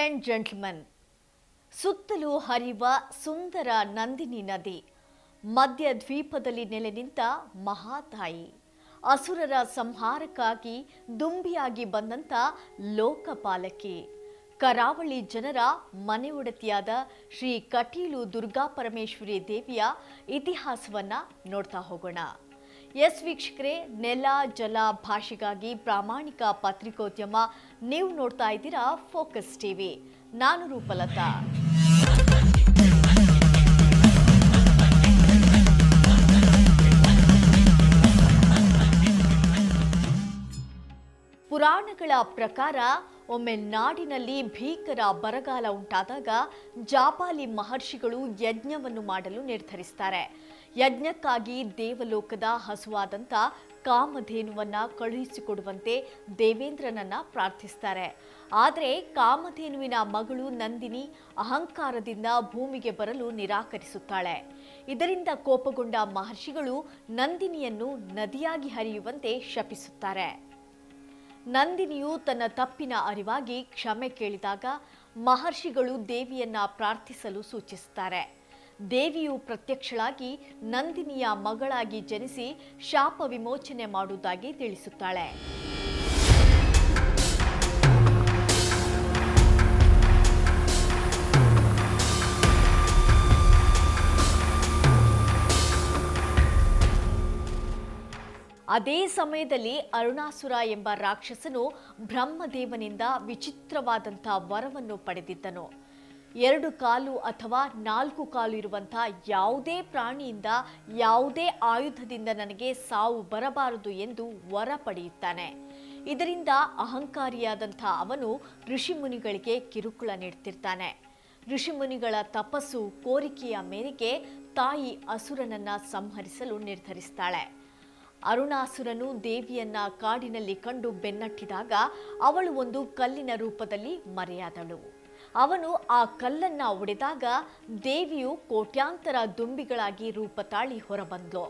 And gentlemen, ಸುತ್ತಲೂ ಹರಿಯುವ ಸುಂದರ ನಂದಿನಿ ನದಿ, ಮಧ್ಯ ದ್ವೀಪದಲ್ಲಿ ನೆಲೆ ನಿಂತ ಮಹಾತಾಯಿ, ಅಸುರರ ಸಂಹಾರಕ್ಕಾಗಿ ದುಂಬಿಯಾಗಿ ಬಂದಂತ ಲೋಕಪಾಲಕಿ, ಕರಾವಳಿ ಜನರ ಮನೆ ಒಡತಿಯಾದ ಶ್ರೀ ಕಟೀಲು ದುರ್ಗಾಪರಮೇಶ್ವರಿ ದೇವಿಯ ಇತಿಹಾಸವನ್ನ ನೋಡ್ತಾ ಹೋಗೋಣ. ಎಸ್ ವೀಕ್ಷಕರೇ, ನೆಲ ಜಲ ಭಾಷೆಗಾಗಿ ಪ್ರಾಮಾಣಿಕ ಪತ್ರಿಕೋದ್ಯಮ. ನೀವು ನೋಡ್ತಾ ಇದ್ದೀರಾ ಫೋಕಸ್ ಟಿವಿ. ನಾನು ರೂಪಲತಾ. ಪುರಾಣಗಳ ಪ್ರಕಾರ ಒಮ್ಮೆ ನಾಡಿನಲ್ಲಿ ಭೀಕರ ಬರಗಾಲ ಉಂಟಾದಾಗ ಜಾಬಾಲಿ ಮಹರ್ಷಿಗಳು ಯಜ್ಞವನ್ನು ಮಾಡಲು ನಿರ್ಧರಿಸ್ತಾರೆ. ಯಜ್ಞಕ್ಕಾಗಿ ದೇವಲೋಕದ ಹಸುವಾದಂಥ ಕಾಮಧೇನುವನ್ನ ಕಳುಹಿಸಿಕೊಡುವಂತೆ ದೇವೇಂದ್ರನನ್ನ ಪ್ರಾರ್ಥಿಸ್ತಾರೆ. ಆದರೆ ಕಾಮಧೇನುವಿನ ಮಗಳು ನಂದಿನಿ ಅಹಂಕಾರದಿಂದ ಭೂಮಿಗೆ ಬರಲು ನಿರಾಕರಿಸುತ್ತಾಳೆ. ಇದರಿಂದ ಕೋಪಗೊಂಡ ಮಹರ್ಷಿಗಳು ನಂದಿನಿಯನ್ನು ನದಿಯಾಗಿ ಹರಿಯುವಂತೆ ಶಪಿಸುತ್ತಾರೆ. ನಂದಿನಿಯು ತನ್ನ ತಪ್ಪಿನ ಅರಿವಾಗಿ ಕ್ಷಮೆ ಕೇಳಿದಾಗ ಮಹರ್ಷಿಗಳು ದೇವಿಯನ್ನ ಪ್ರಾರ್ಥಿಸಲು ಸೂಚಿಸುತ್ತಾರೆ. ದೇವಿಯು ಪ್ರತ್ಯಕ್ಷಳಾಗಿ ನಂದಿನಿಯ ಮಗಳಾಗಿ ಜನಿಸಿ ಶಾಪ ವಿಮೋಚನೆ ಮಾಡುವುದಾಗಿ ತಿಳಿಸುತ್ತಾಳೆ. ಅದೇ ಸಮಯದಲ್ಲಿ ಅರುಣಾಸುರ ಎಂಬ ರಾಕ್ಷಸನು ಬ್ರಹ್ಮದೇವನಿಂದ ವಿಚಿತ್ರವಾದಂಥ ವರವನ್ನು ಪಡೆದಿದ್ದನು. 2 ಕಾಲು ಅಥವಾ 4 ಕಾಲು ಇರುವಂಥ ಯಾವುದೇ ಪ್ರಾಣಿಯಿಂದ, ಯಾವುದೇ ಆಯುಧದಿಂದ ನನಗೆ ಸಾವು ಬರಬಾರದು ಎಂದು ವರ ಪಡೆಯುತ್ತಾನೆ. ಇದರಿಂದ ಅಹಂಕಾರಿಯಾದಂಥ ಅವನು ಋಷಿಮುನಿಗಳಿಗೆ ಕಿರುಕುಳ ನೀಡ್ತಿರ್ತಾನೆ. ಋಷಿಮುನಿಗಳ ತಪಸ್ಸು ಕೋರಿಕೆಯ ಮೇರೆಗೆ ತಾಯಿ ಅಸುರನನ್ನ ಸಂಹರಿಸಲು ನಿರ್ಧರಿಸ್ತಾಳೆ. ಅರುಣಾಸುರನು ದೇವಿಯನ್ನ ಕಾಡಿನಲ್ಲಿ ಕಂಡು ಬೆನ್ನಟ್ಟಿದಾಗ ಅವಳು ಒಂದು ಕಲ್ಲಿನ ರೂಪದಲ್ಲಿ ಮರೆಯಾದಳು. ಅವನು ಆ ಕಲ್ಲನ್ನ ಒಡೆದಾಗ ದೇವಿಯು ಕೋಟ್ಯಾಂತರ ದುಂಬಿಗಳಾಗಿ ರೂಪ ತಾಳಿ ಹೊರಬಂದ್ಲು.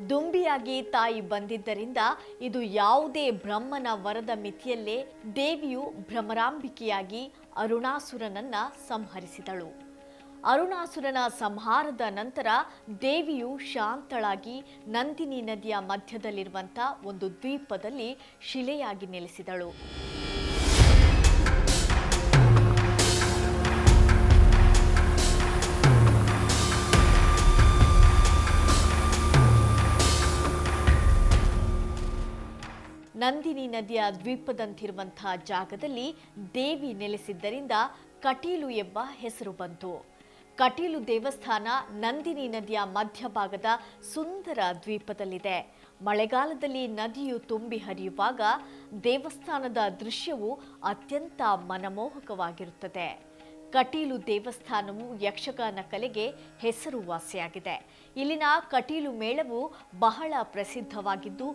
ದುಂಬಿಯಾಗಿ ತಾಯಿ ಬಂದಿದ್ದರಿಂದ ಇದು ಯಾವುದೇ ಬ್ರಹ್ಮನ ವರದ ಮಿತಿಯಲ್ಲೇ ದೇವಿಯು ಭ್ರಮರಾಂಬಿಕೆಯಾಗಿ ಅರುಣಾಸುರನನ್ನ ಸಂಹರಿಸಿದಳು. ಅರುಣಾಸುರನ ಸಂಹಾರದ ನಂತರ ದೇವಿಯು ಶಾಂತಳಾಗಿ ನಂದಿನಿ ನದಿಯ ಮಧ್ಯದಲ್ಲಿರುವಂಥ ಒಂದು ದ್ವೀಪದಲ್ಲಿ ಶಿಲೆಯಾಗಿ ನೆಲೆಸಿದಳು. ನಂದಿನಿ ನದಿಯ ದ್ವೀಪದಂತಿರುವಂತಹ ಜಾಗದಲ್ಲಿ ದೇವಿ ನೆಲೆಸಿದ್ದರಿಂದ ಕಟೀಲು ಎಂಬ ಹೆಸರು ಬಂತು. ಕಟೀಲು ದೇವಸ್ಥಾನ ನಂದಿನಿ ನದಿಯ ಮಧ್ಯಭಾಗದ ಸುಂದರ ದ್ವೀಪದಲ್ಲಿದೆ. ಮಳೆಗಾಲದಲ್ಲಿ ನದಿಯು ತುಂಬಿ ಹರಿಯುವಾಗ ದೇವಸ್ಥಾನದ ದೃಶ್ಯವು ಅತ್ಯಂತ ಮನಮೋಹಕವಾಗಿರುತ್ತದೆ. ಕಟೀಲು ದೇವಸ್ಥಾನವು ಯಕ್ಷಗಾನ ಕಲೆಗೆ ಹೆಸರುವಾಸಿಯಾಗಿದೆ. ಇಲ್ಲಿನ ಕಟೀಲು ಮೇಳವು ಬಹಳ ಪ್ರಸಿದ್ಧವಾಗಿದ್ದು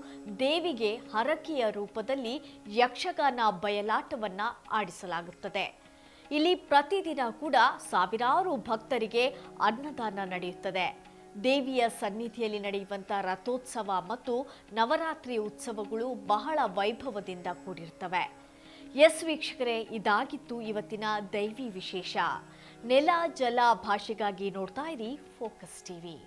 ದೇವಿಗೆ ಹರಕೆಯ ರೂಪದಲ್ಲಿ ಯಕ್ಷಗಾನ ಬಯಲಾಟವನ್ನ ಆಡಿಸಲಾಗುತ್ತದೆ. ಇಲ್ಲಿ ಪ್ರತಿದಿನ ಕೂಡ ಸಾವಿರಾರು ಭಕ್ತರಿಗೆ ಅನ್ನದಾನ ನಡೆಯುತ್ತದೆ. ದೇವಿಯ ಸನ್ನಿಧಿಯಲ್ಲಿ ನಡೆಯುವಂಥ ರಥೋತ್ಸವ ಮತ್ತು ನವರಾತ್ರಿ ಉತ್ಸವಗಳು ಬಹಳ ವೈಭವದಿಂದ ಕೂಡಿರ್ತವೆ. ಎಸ್ ವೀಕ್ಷಕರೇ, ಇದಾಗಿತ್ತು ಇವತ್ತಿನ ದೈವಿ ವಿಶೇಷ. ನೆಲ ಜಲ ಭಾಷೆಗಾಗಿ ನೋಡ್ತಾ ಇರಿ ಫೋಕಸ್ ಟಿವಿ.